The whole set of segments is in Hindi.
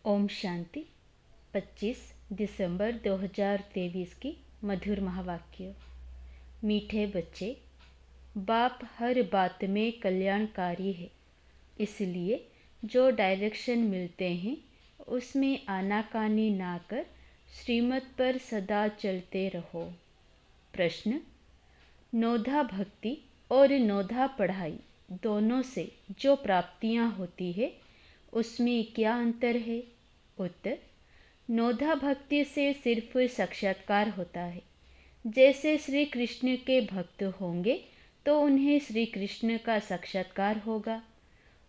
ओम शांति। 25 दिसंबर 2023 की मधुर महावाक्य। मीठे बच्चे, बाप हर बात में कल्याणकारी है, इसलिए जो डायरेक्शन मिलते हैं उसमें आनाकानी ना कर श्रीमत पर सदा चलते रहो। प्रश्न: नोधा भक्ति और नोधा पढ़ाई दोनों से जो प्राप्तियां होती है उसमें क्या अंतर है? उत्तर: नोधा भक्ति से सिर्फ साक्षात्कार होता है। जैसे श्री कृष्ण के भक्त होंगे तो उन्हें श्री कृष्ण का साक्षात्कार होगा।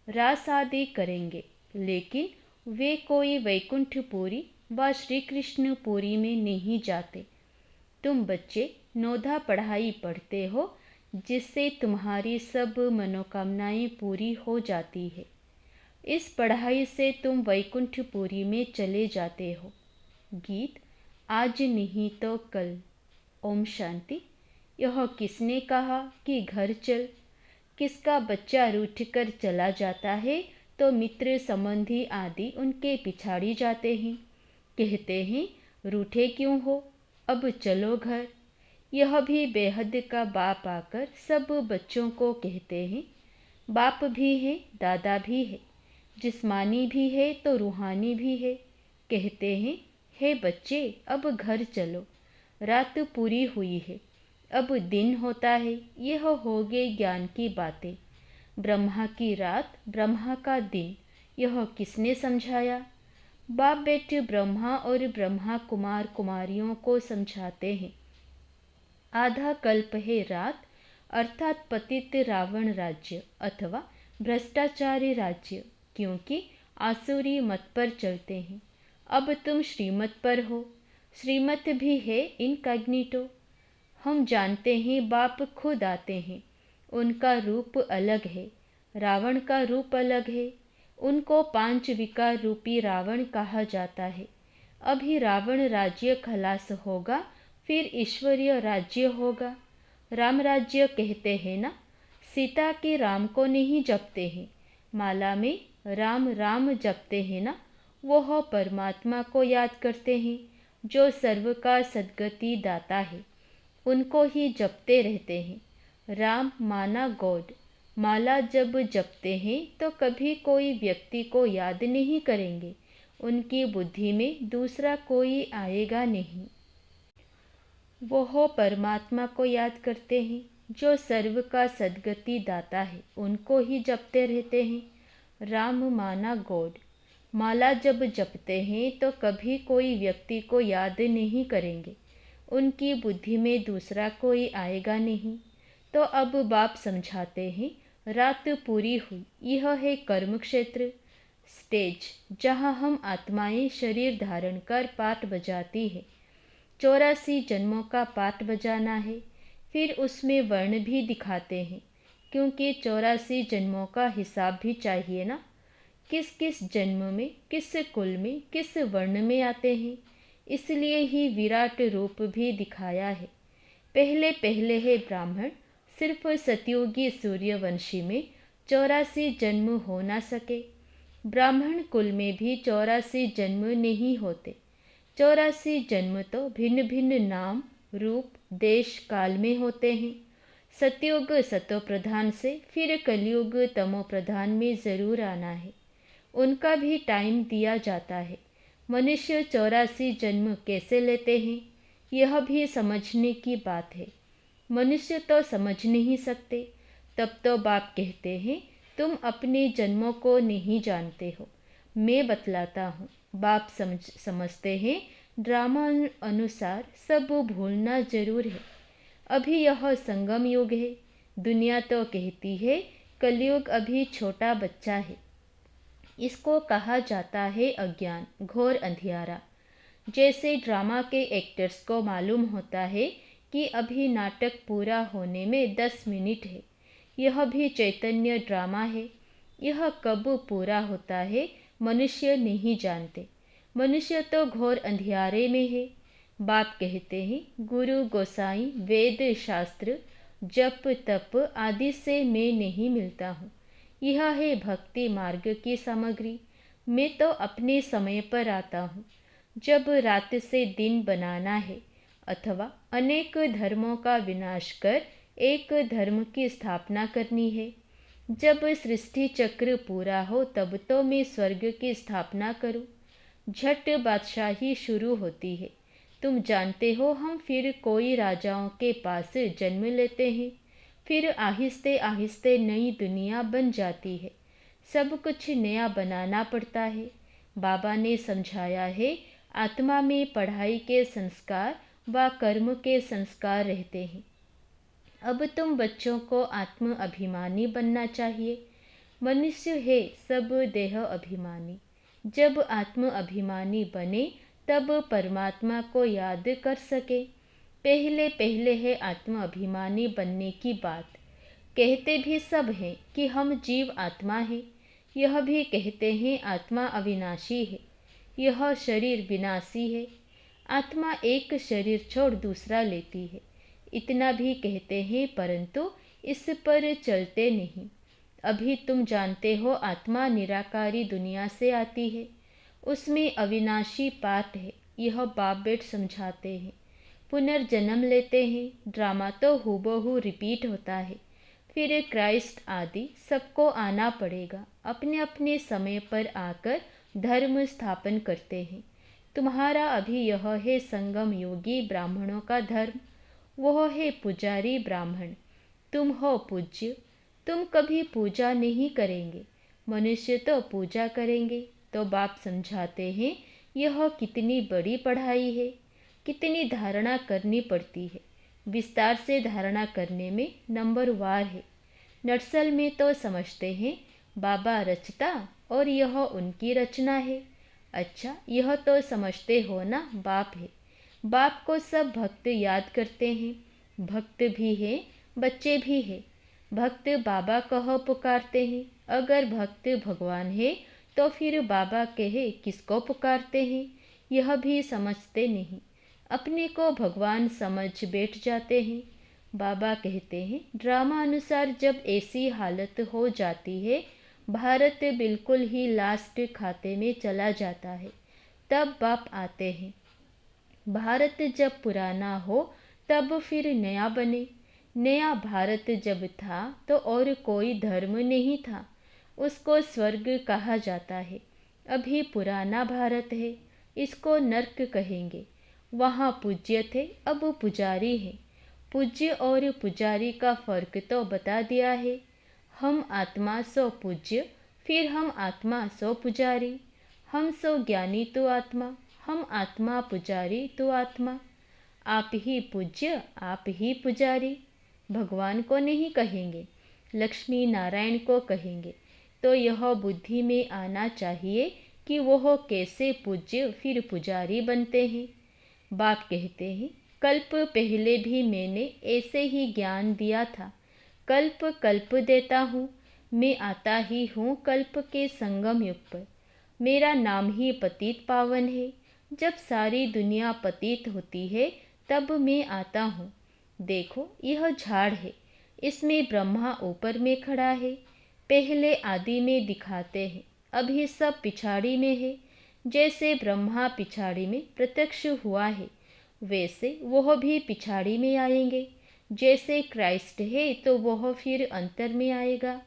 रास आदि करेंगे लेकिन वे कोई वैकुंठपुरी व श्री कृष्णपुरी में नहीं जाते। तुम बच्चे नोधा पढ़ाई पढ़ते हो जिससे तुम्हारी सब मनोकामनाएं पूरी हो जाती है। इस पढ़ाई से तुम वैकुंठपुरी में चले जाते हो। गीत: आज नहीं तो कल। ओम शांति। यह किसने कहा कि घर चल? किसका बच्चा रूठकर चला जाता है तो मित्र संबंधी आदि उनके पिछाड़ी जाते हैं, कहते हैं रूठे क्यों हो, अब चलो घर। यह भी बेहद का बाप आकर सब बच्चों को कहते हैं। बाप भी है, दादा भी है, जिस्मानी भी है तो रूहानी भी है। कहते हैं, हे बच्चे अब घर चलो, रात पूरी हुई है, अब दिन होता है। यह हो गए ज्ञान की बातें। ब्रह्मा की रात, ब्रह्मा का दिन, यह किसने समझाया? बाप बेटे ब्रह्मा और ब्रह्मा कुमार कुमारियों को समझाते हैं। आधा कल्प है रात, अर्थात पतित रावण राज्य अथवा भ्रष्टाचारी राज्य, क्योंकि आसुरी मत पर चलते हैं। अब तुम श्रीमत पर हो। श्रीमत भी है इनकॉग्निटो। हम जानते हैं बाप खुद आते हैं, उनका रूप अलग है, रावण का रूप अलग है। उनको 5 विकार रूपी रावण कहा जाता है। अभी रावण राज्य खलास होगा, फिर ईश्वरीय राज्य होगा। राम राज्य कहते हैं ना, सीता के राम को नहीं जपते हैं। माला में राम राम जपते हैं ना, वह परमात्मा को याद करते हैं जो सर्व का सद्गति दाता है, उनको ही जपते रहते हैं। राम माना गॉड। माला जब जपते हैं तो कभी कोई व्यक्ति को याद नहीं करेंगे, उनकी बुद्धि में दूसरा कोई आएगा नहीं। वह परमात्मा को याद करते हैं जो सर्व का सद्गति दाता है, उनको ही जपते रहते हैं। राम माना गॉड। माला जब जपते हैं तो कभी कोई व्यक्ति को याद नहीं करेंगे, उनकी बुद्धि में दूसरा कोई आएगा नहीं। तो अब बाप समझाते हैं, रात पूरी हुई। यह है कर्म क्षेत्र, स्टेज, जहाँ हम आत्माएं शरीर धारण कर पाठ बजाती है। 84 जन्मों का पाठ बजाना है। फिर उसमें वर्ण भी दिखाते हैं, क्योंकि 84 जन्मों का हिसाब भी चाहिए ना। किस किस जन्म में, किस कुल में, किस वर्ण में आते हैं, इसलिए ही विराट रूप भी दिखाया है। पहले पहले है ब्राह्मण, सिर्फ सतयुगी सूर्यवंशी में 84 जन्म हो ना सके। ब्राह्मण कुल में भी 84 जन्म नहीं होते। 84 जन्म तो भिन्न भिन्न नाम, रूप, देश, काल में होते हैं। सतयुग सतो प्रधान से फिर कलयुग तमो प्रधान में ज़रूर आना है, उनका भी टाइम दिया जाता है। मनुष्य 84 जन्म कैसे लेते हैं, यह भी समझने की बात है। मनुष्य तो समझ नहीं सकते। तब तो बाप कहते हैं, तुम अपने जन्मों को नहीं जानते हो, मैं बतलाता हूँ। बाप समझते हैं ड्रामा अनुसार सब भूलना जरूर है। अभी यह संगम युग है। दुनिया तो कहती है कलयुग अभी छोटा बच्चा है। इसको कहा जाता है अज्ञान, घोर अंधियारा। जैसे ड्रामा के एक्टर्स को मालूम होता है कि अभी नाटक पूरा होने में 10 मिनट है। यह भी चैतन्य ड्रामा है। यह कब पूरा होता है मनुष्य नहीं जानते। मनुष्य तो घोर अंधियारे में है। बाप कहते हैं, गुरु गोसाई वेद शास्त्र जप तप आदि से मैं नहीं मिलता हूँ। यह है भक्ति मार्ग की सामग्री। मैं तो अपने समय पर आता हूँ, जब रात से दिन बनाना है अथवा अनेक धर्मों का विनाश कर एक धर्म की स्थापना करनी है। जब सृष्टि चक्र पूरा हो तब तो मैं स्वर्ग की स्थापना करूं। झट बादशाही शुरू होती है। तुम जानते हो, हम फिर कोई राजाओं के पास जन्म लेते हैं, फिर आहिस्ते आहिस्ते नई दुनिया बन जाती है। सब कुछ नया बनाना पड़ता है। बाबा ने समझाया है, आत्मा में पढ़ाई के संस्कार व कर्म के संस्कार रहते हैं। अब तुम बच्चों को आत्म अभिमानी बनना चाहिए। मनुष्य है सब देह अभिमानी। जब आत्म अभिमानी बने तब परमात्मा को याद कर सके। पहले पहले है आत्म अभिमानी बनने की बात। कहते भी सब हैं कि हम जीव आत्मा है। यह भी कहते हैं आत्मा अविनाशी है, यह शरीर विनाशी है। आत्मा एक शरीर छोड़ दूसरा लेती है, इतना भी कहते हैं, परंतु इस पर चलते नहीं। अभी तुम जानते हो, आत्मा निराकारी दुनिया से आती है, उसमें अविनाशी पाठ है। यह बाप बेट समझाते हैं। पुनर्जन्म लेते हैं। ड्रामा तो हूबहू रिपीट होता है। फिर क्राइस्ट आदि सबको आना पड़ेगा। अपने अपने समय पर आकर धर्म स्थापन करते हैं। तुम्हारा अभी यह है संगम योगी ब्राह्मणों का धर्म, वह है पुजारी ब्राह्मण। तुम हो पूज्य। तुम कभी पूजा नहीं करेंगे, मनुष्य तो पूजा करेंगे। तो बाप समझाते हैं, यह कितनी बड़ी पढ़ाई है, कितनी धारणा करनी पड़ती है। विस्तार से धारणा करने में नंबर वार है। नक्सल में तो समझते हैं बाबा रचता और यह उनकी रचना है। अच्छा, यह तो समझते हो ना, बाप है। बाप को सब भक्त याद करते हैं। भक्त भी है, बच्चे भी है। भक्त बाबा कह पुकारते हैं। अगर भक्त भगवान है तो फिर बाबा कहे किसको पुकारते हैं, यह भी समझते नहीं। अपने को भगवान समझ बैठ जाते हैं। बाबा कहते हैं, ड्रामा अनुसार जब ऐसी हालत हो जाती है, भारत बिल्कुल ही लास्ट खाते में चला जाता है, तब बाप आते हैं। भारत जब पुराना हो तब फिर नया बने। नया भारत जब था तो और कोई धर्म नहीं था, उसको स्वर्ग कहा जाता है। अभी पुराना भारत है, इसको नर्क कहेंगे। वहाँ पूज्य थे, अब पुजारी है। पूज्य और पुजारी का फर्क तो बता दिया है। हम आत्मा सो पूज्य, फिर हम आत्मा सो पुजारी। हम सो ज्ञानी तो आत्मा, हम आत्मा पुजारी तो आत्मा। आप ही पूज्य, आप ही पुजारी। भगवान को नहीं कहेंगे, लक्ष्मी नारायण को कहेंगे। तो यह बुद्धि में आना चाहिए कि वह कैसे पूज्य फिर पुजारी बनते हैं। बाप कहते हैं, कल्प पहले भी मैंने ऐसे ही ज्ञान दिया था। कल्प कल्प देता हूँ। मैं आता ही हूँ कल्प के संगम युग पर। मेरा नाम ही पतित पावन है। जब सारी दुनिया पतित होती है तब मैं आता हूँ। देखो, यह झाड़ है, इसमें ब्रह्मा ऊपर में खड़ा है। पहले आदि में दिखाते हैं, अभी सब पिछाड़ी में है। जैसे ब्रह्मा पिछाड़ी में प्रत्यक्ष हुआ है, वैसे वह भी पिछाड़ी में आएंगे। जैसे क्राइस्ट है तो वह फिर अंतर में आएगा,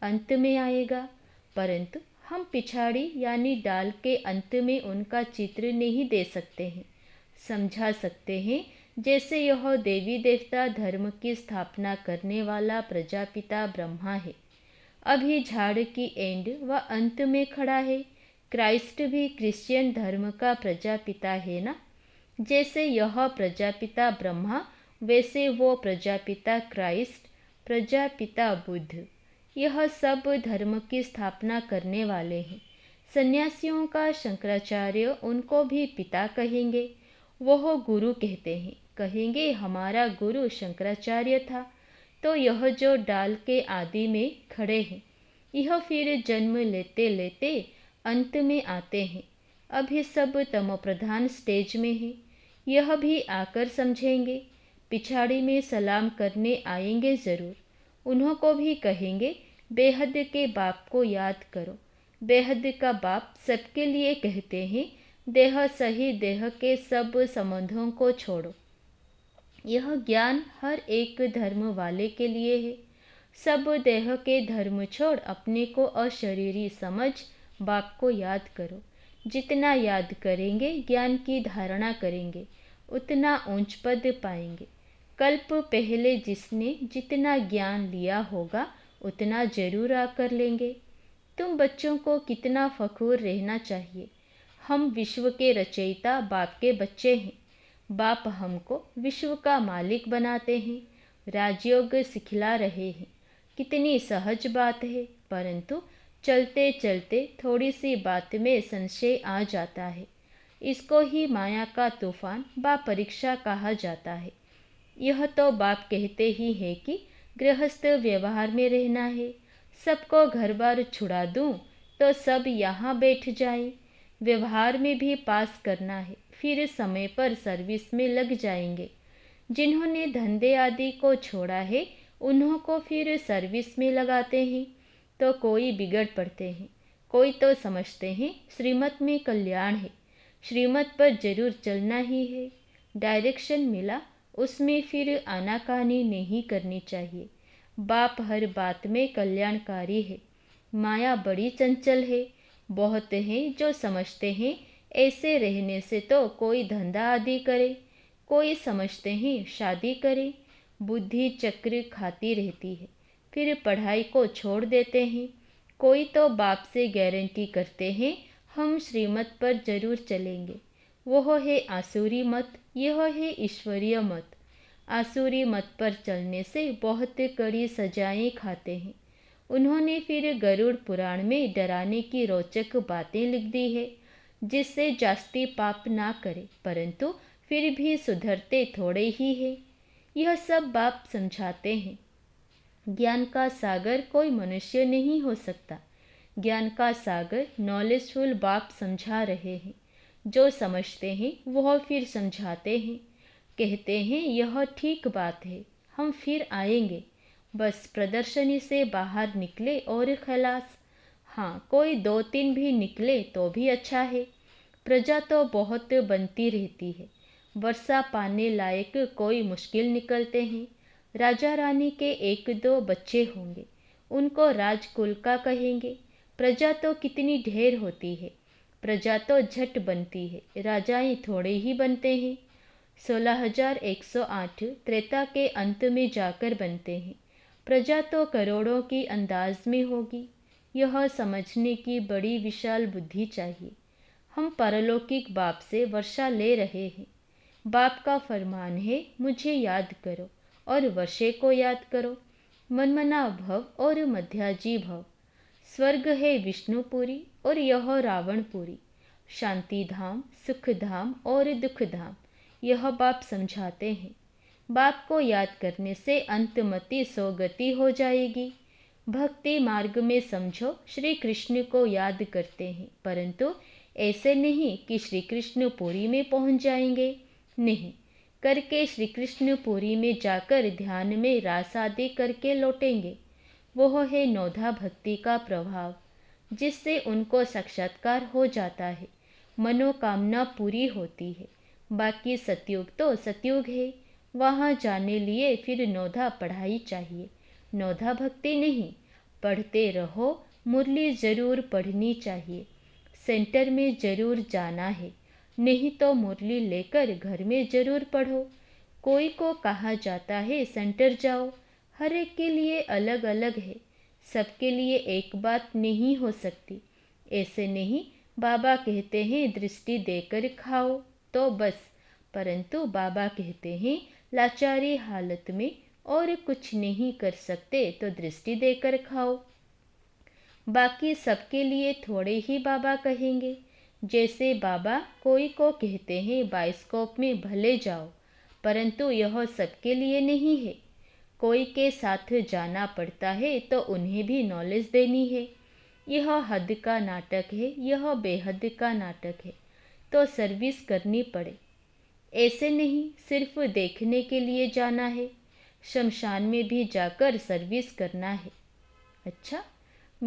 अंत में आएगा। परंतु हम पिछाड़ी यानी डाल के अंत में उनका चित्र नहीं दे सकते हैं, समझा सकते हैं। जैसे यह देवी देवता धर्म की स्थापना करने वाला प्रजापिता ब्रह्मा है, अभी झाड़ की एंड व अंत में खड़ा है। क्राइस्ट भी क्रिश्चियन धर्म का प्रजापिता है ना। जैसे यह प्रजापिता ब्रह्मा, वैसे वो प्रजापिता क्राइस्ट, प्रजापिता बुद्ध, यह सब धर्म की स्थापना करने वाले हैं। सन्यासियों का शंकराचार्य, उनको भी पिता कहेंगे। वह गुरु कहते हैं, कहेंगे हमारा गुरु शंकराचार्य था। तो यह जो डाल के आदि में खड़े हैं, यह फिर जन्म लेते लेते अंत में आते हैं। अभी सब तमो प्रधान स्टेज में है, यह भी आकर समझेंगे। पिछाड़ी में सलाम करने आएंगे ज़रूर। उन्हों को भी कहेंगे, बेहद के बाप को याद करो। बेहद का बाप सबके लिए कहते हैं, देह सही देह के सब संबंधों को छोड़ो। यह ज्ञान हर एक धर्म वाले के लिए है। सब देह के धर्म छोड़ अपने को अशरीरी समझ बाप को याद करो। जितना याद करेंगे, ज्ञान की धारणा करेंगे, उतना ऊंच पद पाएंगे। कल्प पहले जिसने जितना ज्ञान लिया होगा उतना जरूर आकर लेंगे। तुम बच्चों को कितना फखूर रहना चाहिए। हम विश्व के रचयिता बाप के बच्चे हैं। बाप हमको विश्व का मालिक बनाते हैं, राजयोग सिखला रहे हैं। कितनी सहज बात है, परंतु चलते चलते थोड़ी सी बात में संशय आ जाता है। इसको ही माया का तूफान बा परीक्षा कहा जाता है। यह तो बाप कहते ही है कि गृहस्थ व्यवहार में रहना है। सबको घर बार छुड़ा दूं तो सब यहाँ बैठ जाएं। व्यवहार में भी पास करना है, फिर समय पर सर्विस में लग जाएंगे। जिन्होंने धंधे आदि को छोड़ा है उन्हों को फिर सर्विस में लगाते हैं तो कोई बिगड़ पड़ते हैं। कोई तो समझते हैं श्रीमत में कल्याण है, श्रीमत पर जरूर चलना ही है। डायरेक्शन मिला, उसमें फिर आनाकानी नहीं करनी चाहिए। बाप हर बात में कल्याणकारी है। माया बड़ी चंचल है। बहुत हैं जो समझते हैं ऐसे रहने से तो कोई धंधा आदि करे, कोई समझते हैं शादी करे। बुद्धि चक्र खाती रहती है, फिर पढ़ाई को छोड़ देते हैं। कोई तो बाप से गारंटी करते हैं हम श्रीमत पर जरूर चलेंगे। वह है आसुरी मत, यह है ईश्वरीय मत। आसुरी मत पर चलने से बहुत कड़ी सजाएं खाते हैं। उन्होंने फिर गरुड़ पुराण में डराने की रोचक बातें लिख दी है, जिससे जास्ती पाप ना करे, परंतु फिर भी सुधरते थोड़े ही है। यह सब बाप समझाते हैं। ज्ञान का सागर कोई मनुष्य नहीं हो सकता। ज्ञान का सागर नॉलेजफुल बाप समझा रहे हैं। जो समझते हैं वह फिर समझाते हैं, कहते हैं यह ठीक बात है, हम फिर आएंगे। बस प्रदर्शनी से बाहर निकले और खलास। हाँ, कोई 2-3 भी निकले तो भी अच्छा है। प्रजा तो बहुत बनती रहती है। वर्षा पाने लायक कोई मुश्किल निकलते हैं। राजा रानी के 1-2 बच्चे होंगे, उनको राजकुल का कहेंगे। प्रजा तो कितनी ढेर होती है। प्रजा तो झट बनती है, राजाएं थोड़े ही बनते हैं। 16,108 त्रेता के अंत में जाकर बनते हैं। प्रजा तो करोड़ों की अंदाज में होगी। यह समझने की बड़ी विशाल बुद्धि चाहिए। हम परलौकिक बाप से वर्षा ले रहे हैं। बाप का फरमान है, मुझे याद करो और वर्षे को याद करो। मनमना भव और मध्याजी भव। स्वर्ग है विष्णुपुरी और यह रावणपुरी। शांति धाम, सुख धाम और दुख धाम, यह बाप समझाते हैं। बाप को याद करने से अंतमति सोगति हो जाएगी। भक्ति मार्ग में समझो श्री कृष्ण को याद करते हैं, परंतु ऐसे नहीं कि श्री कृष्ण पुरी में पहुंच जाएंगे। नहीं, करके श्री कृष्ण पुरी में जाकर ध्यान में रास आदि करके लौटेंगे। वह है नौधा भक्ति का प्रभाव, जिससे उनको साक्षात्कार हो जाता है, मनोकामना पूरी होती है। बाकी सतयुग तो सतयुग है, वहाँ जाने लिए फिर नौधा पढ़ाई चाहिए। नौधा भक्ति नहीं, पढ़ते रहो, मुरली जरूर पढ़नी चाहिए। सेंटर में जरूर जाना है, नहीं तो मुरली लेकर घर में जरूर पढ़ो। कोई को कहा जाता है सेंटर जाओ, हर एक के लिए अलग अलग है, सबके लिए एक बात नहीं हो सकती। ऐसे नहीं, बाबा कहते हैं दृष्टि देकर खाओ तो बस, परंतु बाबा कहते हैं लाचारी हालत में और कुछ नहीं कर सकते तो दृष्टि देकर खाओ। बाकी सबके लिए थोड़े ही बाबा कहेंगे। जैसे बाबा कोई को कहते हैं बाइस्कोप में भले जाओ, परंतु यह सबके लिए नहीं है। कोई के साथ जाना पड़ता है तो उन्हें भी नॉलेज देनी है। यह हद का नाटक है, यह बेहद का नाटक है, तो सर्विस करनी पड़े। ऐसे नहीं सिर्फ देखने के लिए जाना है, शमशान में भी जाकर सर्विस करना है। अच्छा,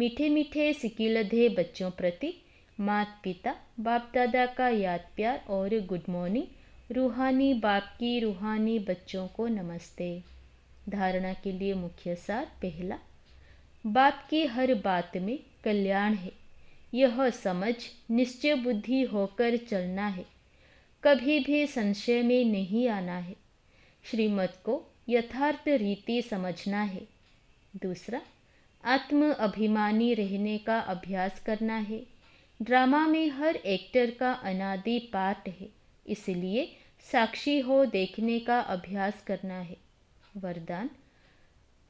मीठे मीठे सिकिलधे बच्चों प्रति माता पिता बाप दादा का याद प्यार और गुड मॉर्निंग। रूहानी बाप की रूहानी बच्चों को नमस्ते। धारणा के लिए मुख्य सार। पहला, बाप की हर बात में कल्याण है। यह समझ निश्चय बुद्धि होकर चलना है, कभी भी संशय में नहीं आना है, श्रीमत को यथार्थ रीति समझना है। दूसरा, आत्म अभिमानी रहने का अभ्यास करना है। ड्रामा में हर एक्टर का अनादि पार्ट है, इसलिए साक्षी हो देखने का अभ्यास करना है। वरदान,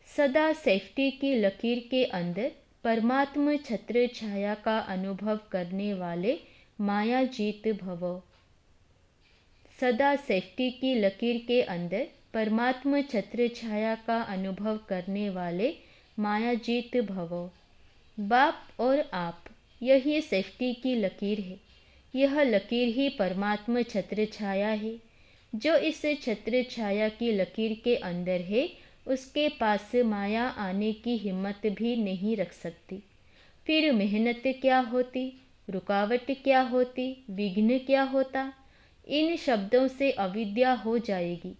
सदा सेफ्टी की लकीर के अंदर परमात्मा छत्र छाया का अनुभव करने वाले माया जीत भव। सदा सेफ्टी की लकीर के अंदर परमात्मा छत्र छाया का अनुभव करने वाले माया जीत भव। बाप और आप, यही सेफ्टी की लकीर है। यह लकीर ही परमात्मा छत्र छाया है। जो इस छत्र छाया की लकीर के अंदर है, उसके पास माया आने की हिम्मत भी नहीं रख सकती। फिर मेहनत क्या होती, रुकावट क्या होती, विघ्न क्या होता? इन शब्दों से अविद्या हो जाएगी।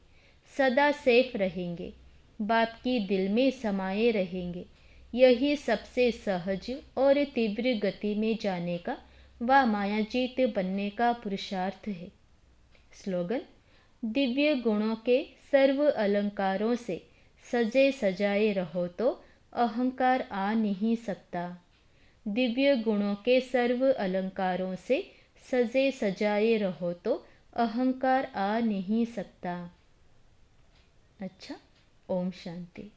सदा सेफ रहेंगे, बाप की दिल में समाये रहेंगे। यही सबसे सहज और तीव्र गति में जाने का व मायाजीत बनने का पुरुषार्थ है। स्लोगन, दिव्य गुणों के सर्व अलंकारों से सजे सजाए रहो तो अहंकार आ नहीं सकता। दिव्य गुणों के सर्व अलंकारों से सजे सजाए रहो तो अहंकार आ नहीं सकता। अच्छा, ओम शांति।